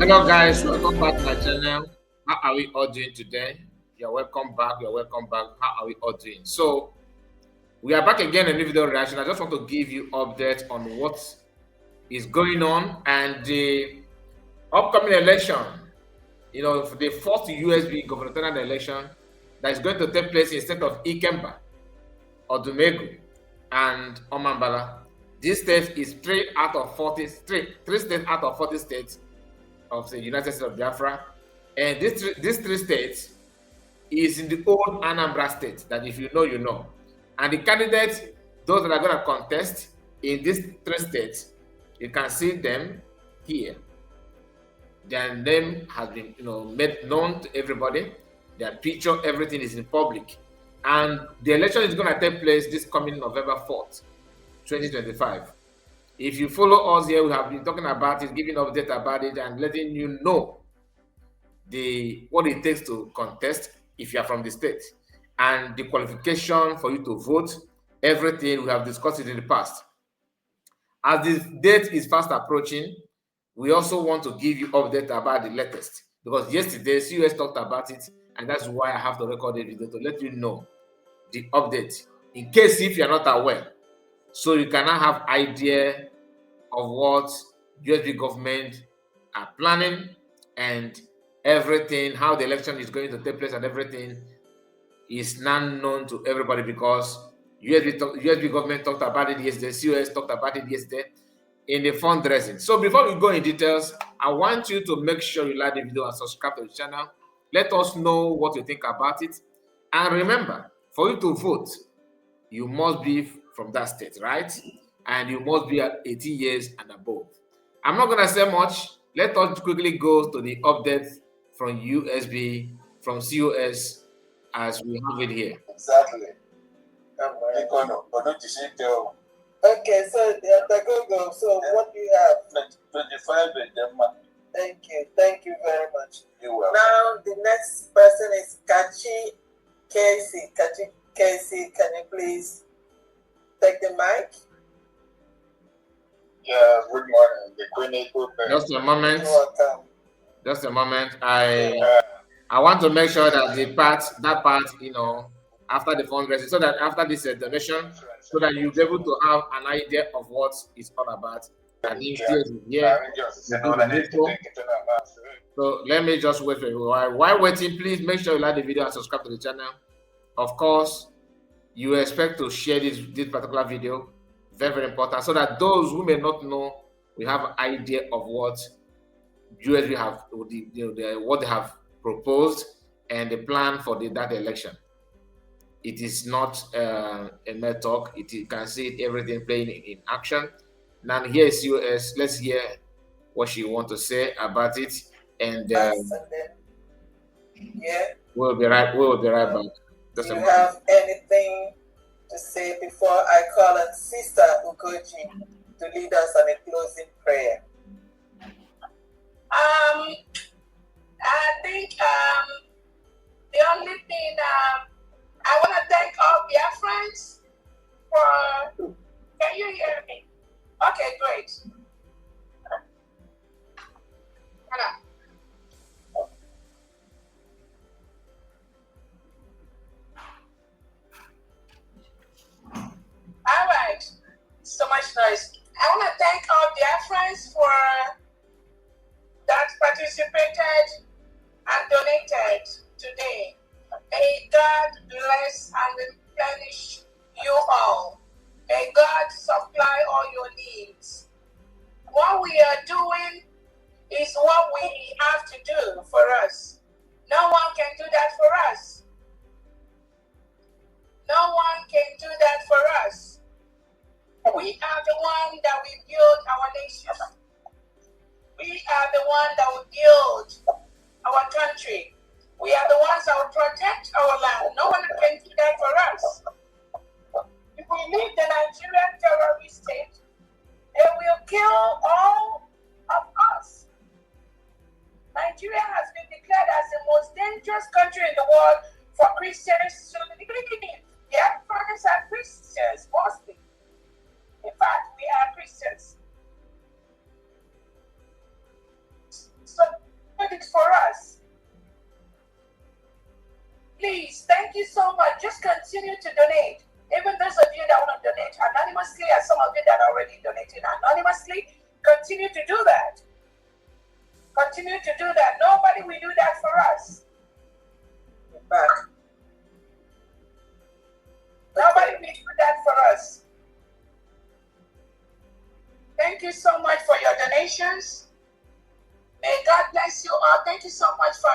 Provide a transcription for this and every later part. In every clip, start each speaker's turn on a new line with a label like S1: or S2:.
S1: Hello guys, welcome back to my channel. How are we all doing today? You're welcome back. You're welcome back. How are we all doing? So we are back again in a new video reaction. I just want to give you update on what is going on and the upcoming election. You know, for the first USB gubernatorial election that is going to take place in the state of Ikemba, Odumegu, and Omambala. This state is 3 out of 40, three states out of 40 states of the United States of Biafra. And these three states is in the old Anambra state, that if you know, you know. And the candidates, those that are going to contest in these three states, you can see them here. Their name has been made known to everybody. Their picture, everything is in public. And the election is going to take place this coming November 4th, 2025. If you follow us here, we have been talking about it, giving update about it, and letting you know what it takes to contest if you are from the state, and the qualification for you to vote. Everything we have discussed it in the past. As this date is fast approaching, we also want to give you update about the latest, because yesterday CUS talked about it, and that's why I have to record a video to let you know the update, in case if you are not aware, so you cannot have idea of what USB government are planning and everything, how the election is going to take place, and everything is now known to everybody, because USB government talked about it yesterday, CUS talked about it yesterday in the fundraising. So before we go in details, I want you to make sure you like the video and subscribe to the channel. Let us know what you think about it. And remember, for you to vote, you must be from that state, right? And you must be 18 years and above. I'm not going to say much. Let us quickly go to the updates from USB, from CUS, as we have it here.
S2: Exactly. Okay, so what do you have? 25 Thank you very much. You're welcome. Now the next person is Kachi Casey. Kachi Casey, can you please take the mic? Yeah, good morning.
S1: Just a moment. Just a moment. I want to make sure that that part, after the fundraising, so that after this donation, so that you'll be able to have an idea of what it's all about. And if here, so let me just wait for you. While waiting, please make sure you like the video and subscribe to the channel. Of course, you expect to share this particular video. Very, very important, so that those who may not know, we have an idea of what USB have, what they have proposed and the plan for that election. It is not a mere talk. You can see everything playing in action. Now here is US. Let's hear what she wants to say about it, and we'll be right back.
S2: Do you have anything to say before I call on Sister Ugoji to lead us on a closing prayer?
S3: I think the only thing I want to thank all Biafrans for. Can you hear me? Okay, great. All right. So much noise. I want to thank all Biafrans for that participated and donated today. May God bless and replenish you all. May God supply all your needs. What we are doing is what we have to do for us. No one can do that for us. No one can do that for us. We are the one that will build our nation. We are the one that will build our country. We are the ones that will protect our land. No one can do that for us. If we leave the Nigerian terrorist state, they will kill all of us. Nigeria has been declared as the most dangerous country in the world for Christians to live. Yeah, foreigners are Christians mostly. In fact, we are Christians. So thank you so much. Just continue to donate. Even those of you that want to donate anonymously, and some of you that are already donating anonymously, continue to do that. Continue to do that. Nobody will do that for us.
S2: Back.
S3: Nobody will do that for us. Thank you so much for your donations. May God bless you all. Thank you so much for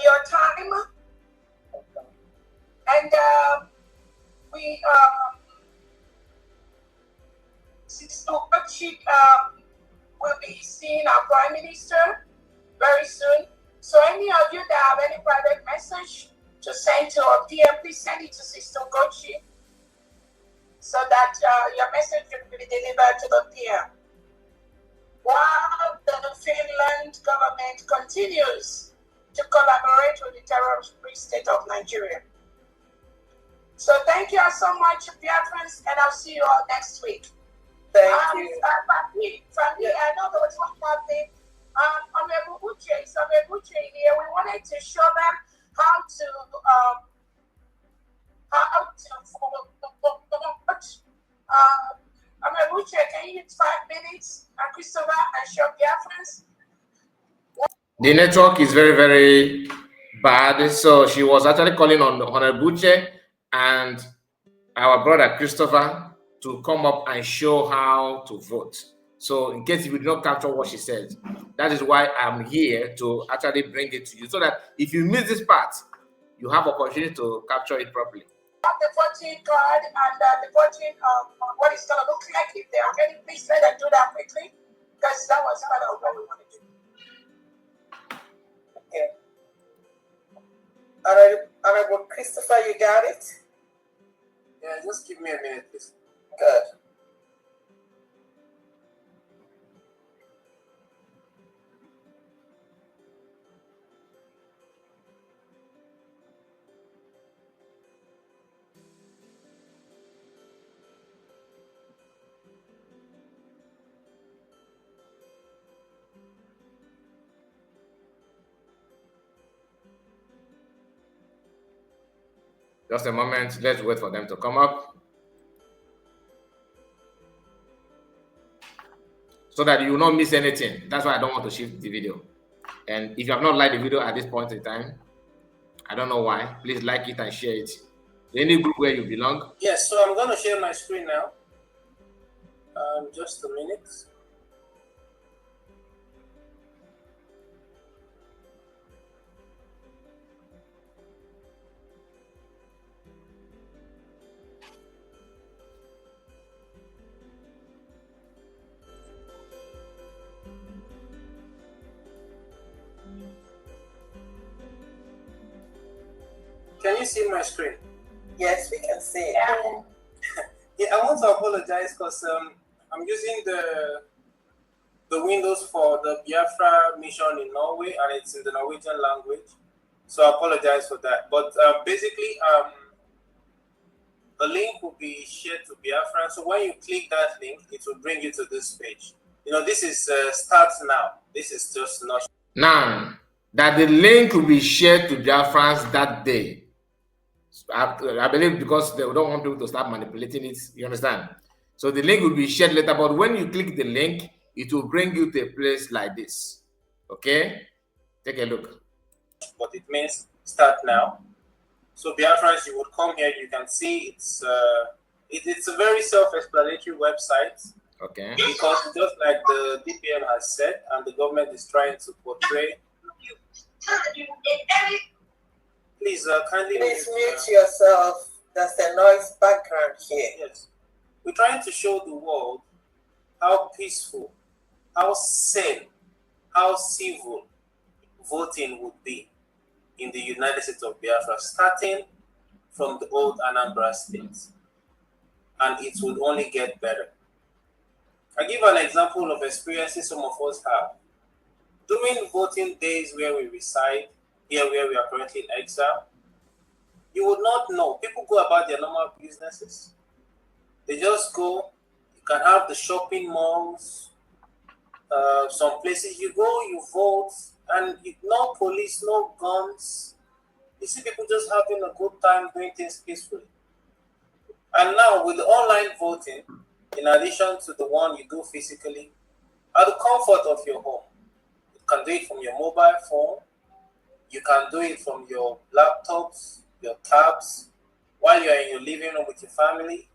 S3: your time. And we Sister Ochi will be seeing our Prime Minister very soon. So any of you that have any private message to send to our PM, please send it to Sister Ochi so that your message will be delivered to the PM. While the Finland government continues to collaborate with the terror-free state of Nigeria. So thank you all so much, dear friends, and I'll see you all next week.
S2: Thank you.
S3: From here, I know there was one more thing. Honorable Uche here. We wanted to show them how to Honorable Uche, can you use 5 minutes? And Christopher and show dear friends.
S1: The network is very, very bad. So she was actually calling on Honorable Uche and our brother Christopher to come up and show how to vote. So in case you did not capture what she said, that is why I'm here to actually bring it to you, so that if you miss this part, you have opportunity to capture it properly.
S3: The voting card and the voting what it's going to look like if they are ready. Please let them do that quickly, because that was part of what we wanted to do.
S2: Okay. Honorable Christopher, you got it?
S4: Yeah, just give me a minute, please.
S2: Good.
S1: Just a moment, let's wait for them to come up, so that you will not miss anything. That's why I don't want to shift the video. And if you have not liked the video at this point in time, I don't know why, please like it and share it. Any group where you belong.
S4: Yes, so I'm going to share my screen now. Just a minute. Can you see my screen?
S2: Yes, we can see it.
S3: Yeah.
S4: Yeah, I want to apologize because I'm using the Windows for the Biafra mission in Norway, and it's in the Norwegian language. So I apologize for that. But basically, the link will be shared to Biafra. So when you click that link, it will bring you to this page. You know, this is start now. This is just not.
S1: Now, that the link will be shared to Biafrans that day. I believe because they don't want people to start manipulating it, you understand? So the link will be shared later, but when you click the link, it will bring you to a place like this. Okay? Take a look.
S4: But it means start now. So Biafrans, you would come here, you can see it's a very self-explanatory website.
S1: Okay.
S4: Because just like the DPM has said, and the government is trying to portray. Please kindly
S2: mute yourself. There's a noise background here.
S4: Yes. We're trying to show the world how peaceful, how sane, how civil voting would be in the United States of Biafra, starting from the old Anambra State. And it would only get better. I give an example of experiences some of us have. During voting days where we reside, here where we are currently in exile, you would not know. People go about their normal businesses. They just go. You can have the shopping malls, some places you go, you vote, and no police, no guns, You see people just having a good time doing things peacefully. And now with the online voting, in addition to the one you do physically, at the comfort of your home, you can do it from your mobile phone, you can do it from your laptops, your tabs, while you're in your living room with your family,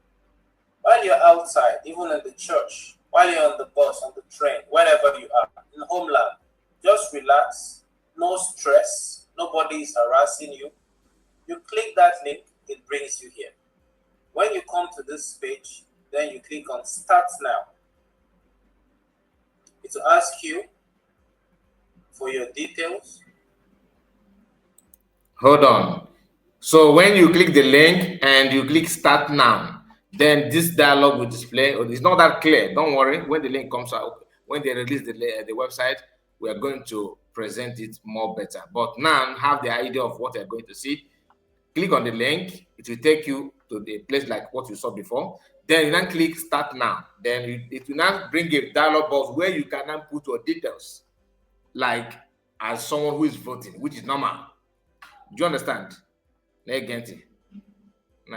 S4: while you're outside, even in the church, while you're on the bus, on the train, wherever you are, in homeland. Just relax, no stress, nobody is harassing you. You click that link, it brings you here. When you come to this page, then you click on Start Now. It will ask you for your details.
S1: Hold on. So when you click the link and you click Start Now, then this dialog will display. It's not that clear. Don't worry. When the link comes out, when they release the website, we are going to present it more better. But now have the idea of what you're going to see. Click on the link. It will take you to the place like what you saw before. Then you then click Start Now. Then it will now bring a dialog box where you can now put your details, like as someone who is voting, which is normal. Do you understand? Now,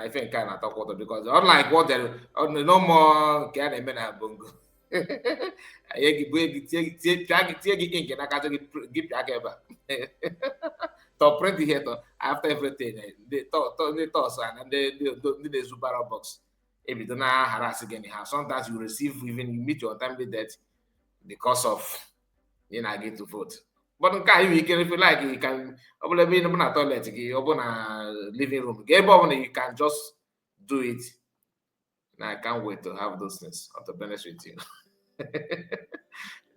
S1: I think I can't talk about it because unlike what there, no more can a man bongo. To print here after everything, they toss and they super box. If you don't harass again, sometimes you receive even you meet your untimely death because of get to vote. But you can, if you like, you can open a toilet, open a living room, you can just do it. Now I can't wait to have those things on the benefit with you.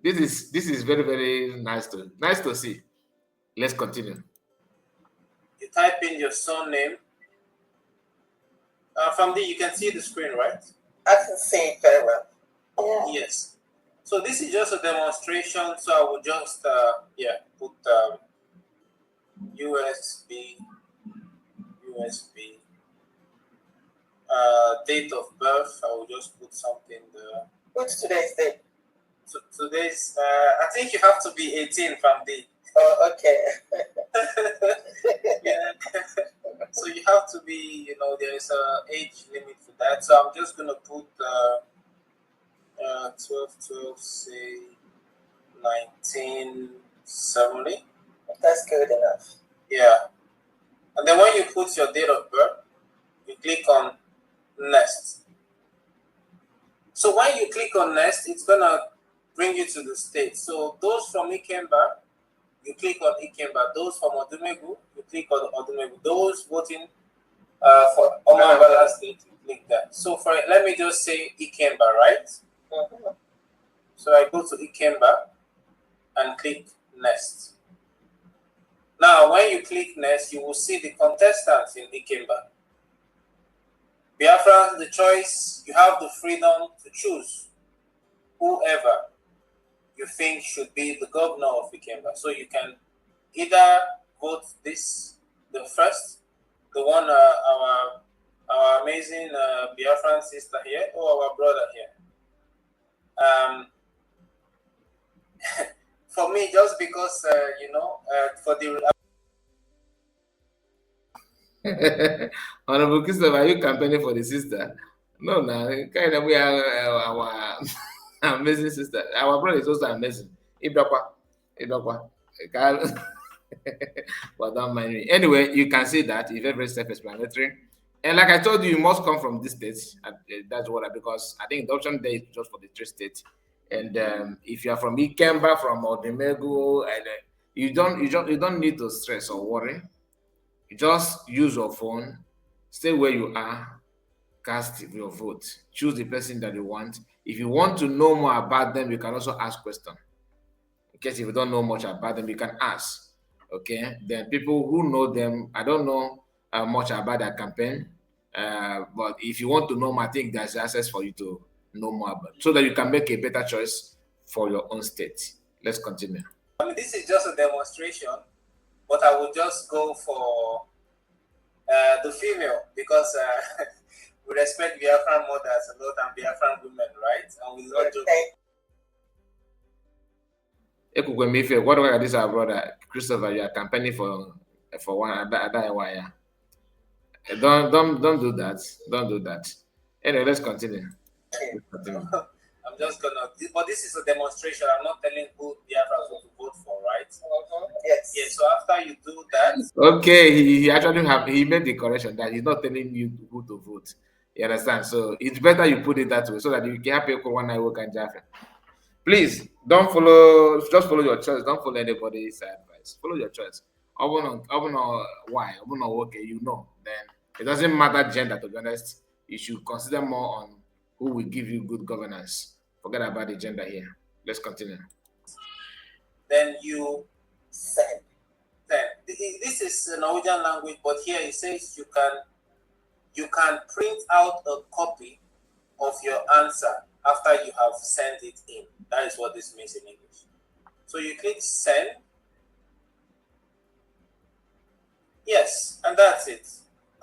S1: This is very, very nice to see. Let's continue.
S4: You type in your surname. From there, you can see the screen, right?
S2: I can see it very well.
S4: Yeah. Yes. So this is just a demonstration. So I will just put USB, date of birth. I will just put something there.
S2: What's today's date?
S4: So today's I think you have to be 18 from the.
S2: Oh, okay.
S4: Yeah. So you have to be, there is a age limit for that. So I'm just gonna put 12, say 1970.
S2: That's good enough.
S4: Yeah. And then when you put your date of birth, you click on Next. So when you click on Next, it's gonna bring you to the state. So those from Ikemba, you click on Ikemba. Those from Odumegu, you click on Odumegu. Those voting for Omabala State, you click that. So let me just say Ikemba, right?
S2: Mm-hmm.
S4: So I go to Ikemba and click Next. Now, when you click Next, you will see the contestants in Ikemba. Biafra, the choice, you have the freedom to choose whoever you think should be the governor of Ikemba. So you can either vote the first, the one, our amazing Biafran sister here, or our brother here. For me, just because, for the...
S1: Honorable Christopher, are you campaigning for the sister? No, kind of we are our amazing sister. Our brother is also amazing. Ibrakwa. But don't mind me. Anyway, you can see that it's very self-explanatory. And like I told you, you must come from this state. That's what because I think the option there is just for the 3 states. And if you are from Ikemba, from Odumegu, and you don't need to stress or worry. You just use your phone, stay where you are, cast your vote, choose the person that you want. If you want to know more about them, you can also ask questions. In case if you don't know much about them, you can ask. Okay, then people who know them, I don't know much about their campaign, but if you want to know more, I think there's access for you to know more about it, so that you can make a better choice for your own state. Let's continue.
S4: I mean, this is just a demonstration, but I would just go for the female because we respect Biafran mothers a lot and Biafran women, right? And we love to.
S1: What do I this our brother Christopher? You are campaigning for for one. Don't do that. Don't do that. Anyway, let's continue. Let's continue.
S4: I'm just gonna, but this is a demonstration. I'm not telling who Biafrans want to vote for, right?
S2: Yes.
S4: Yeah. So after you do that,
S1: Okay, he actually he made the correction that he's not telling you who to vote. You understand? So it's better you put it that way so that you can have people one night work and Jaffa. Please don't follow. Just follow your choice. Don't follow anybody's advice. Follow your choice. Open on why. Open on okay. You know. Then it doesn't matter gender. To be honest, you should consider more on who will give you good governance. Forget about the gender here. Let's continue.
S4: Then you
S2: Send.
S4: This is Norwegian language, but here it says you can print out a copy of your answer after you have sent it in. That is what this means in English. So you click send. Yes, and that's it.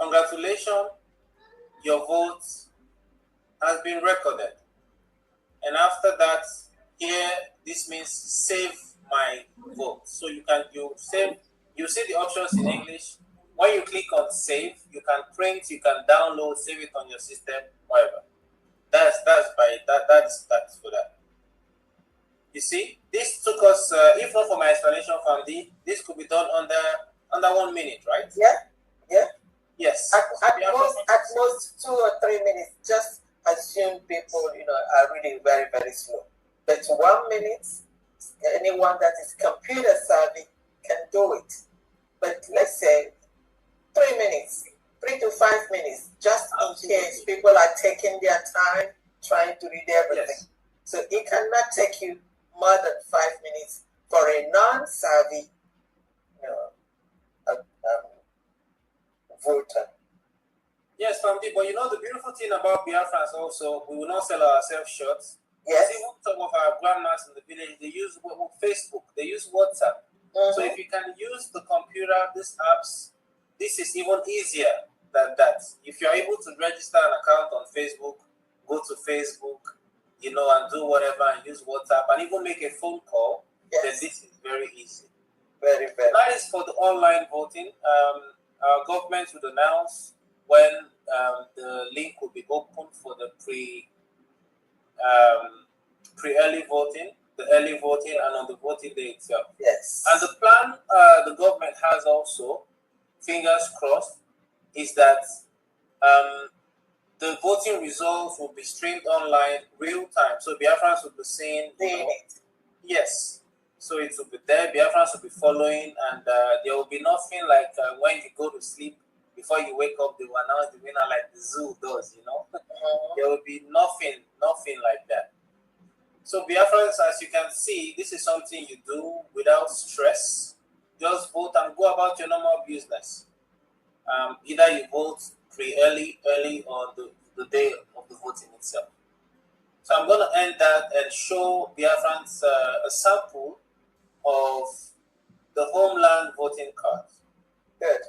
S4: Congratulations, your vote has been recorded. And after that, here this means save my vote. So you see the options in English. When you click on save, you can print, you can download, save it on your system, whatever. That's for that. You see, this took us, if not for my explanation from this could be done under 1 minute, right?
S2: Yeah.
S4: Yes.
S2: At most 2 or 3 minutes. Just assume people, are really very, very slow. But 1 minute, anyone that is computer savvy can do it. But let's say 3 minutes, 3 to 5 minutes, just in case people are taking their time trying to read everything.
S4: Yes.
S2: So it cannot take you more than 5 minutes for a non-savvy voter.
S4: Yes, Famdi, but the beautiful thing about Biafrans also, we will not sell ourselves short.
S2: Yes.
S4: See, some of our grandmas in the village, they use Facebook, they use WhatsApp.
S2: Mm-hmm.
S4: So if you can use the computer, these apps, this is even easier than that. If you're able to register an account on Facebook, go to Facebook, and do whatever and use WhatsApp and even make a phone call,
S2: yes,
S4: then this is very easy.
S2: Very, very.
S4: That is for the online voting. Our government would announce when the link will be open for the pre-early voting, the early voting, and on the voting day itself.
S2: Yes.
S4: And the plan the government has also, fingers crossed, is that the voting results will be streamed online real time. So Biafrans will be seeing
S2: it.
S4: Yes. So it will be there. Biafrans will be following, and there will be nothing like when you go to sleep, before you wake up, they will announce the winner like the zoo does, There will be nothing like that. So Biafrans, as you can see, this is something you do without stress. Just vote and go about your normal business. Either you vote early on the day of the voting itself. So I'm going to end that and show Biafrans a sample of the homeland voting card.
S2: Good.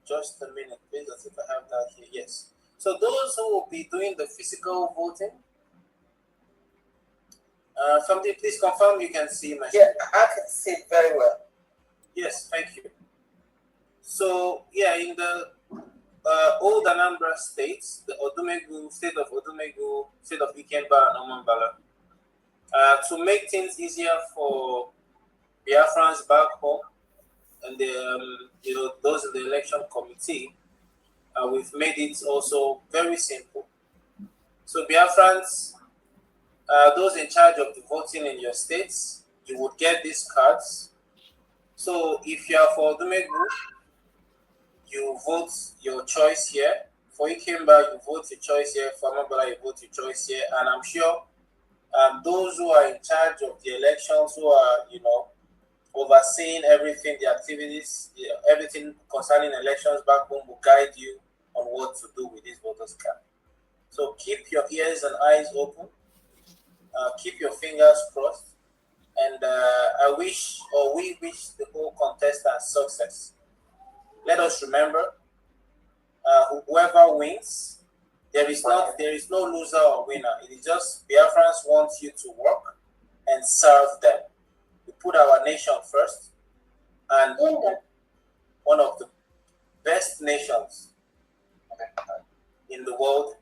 S4: Just a minute, please. I think I have that here. Yes. So those who will be doing the physical voting, somebody please confirm you can see my screen.
S2: Yeah, I can see it very well.
S4: Yes, thank you. So in the old Anambra states, the state of Odumegu, state of Ikemba and Omambala, to make things easier for Biafrans back home and those in the election committee, we've made it also very simple. So Biafrans, those in charge of the voting in your states, you would get these cards. So if you are for Odumegu, you vote your choice here. For Ikemba, you vote your choice here. For Amambala, you vote your choice here. And I'm sure those who are in charge of the elections, who are, overseeing everything, the activities, everything concerning elections back home will guide you on what to do with this voters card. So keep your ears and eyes open. Keep your fingers crossed. And we wish the whole contestant success. Let us remember, whoever wins, there is no loser or winner. It is just Biafrans want you to work and serve them. We put our nation first, and one of the best nations in the world,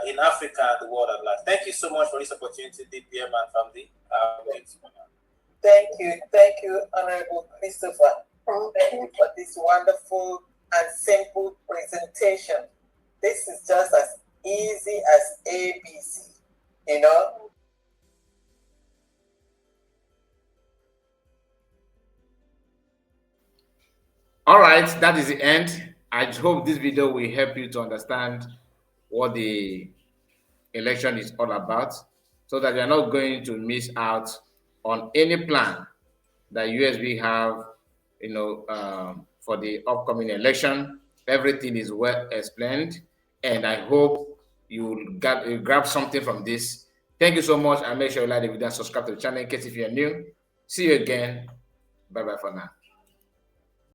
S4: in Africa and the world at large. Thank you so much for this opportunity, DPM and family.
S2: Thank you, Honorable Christopher. Thank you for this wonderful and simple presentation. This is just as easy as ABC, you know?
S1: All right, that is the end. I hope this video will help you to understand what the election is all about, so that you're not going to miss out on any plan that USB have, for the upcoming election. Everything is well explained, and I hope you will grab something from this. Thank you so much, and make sure you like the video and subscribe to the channel in case if you're new. See you again. Bye-bye for now.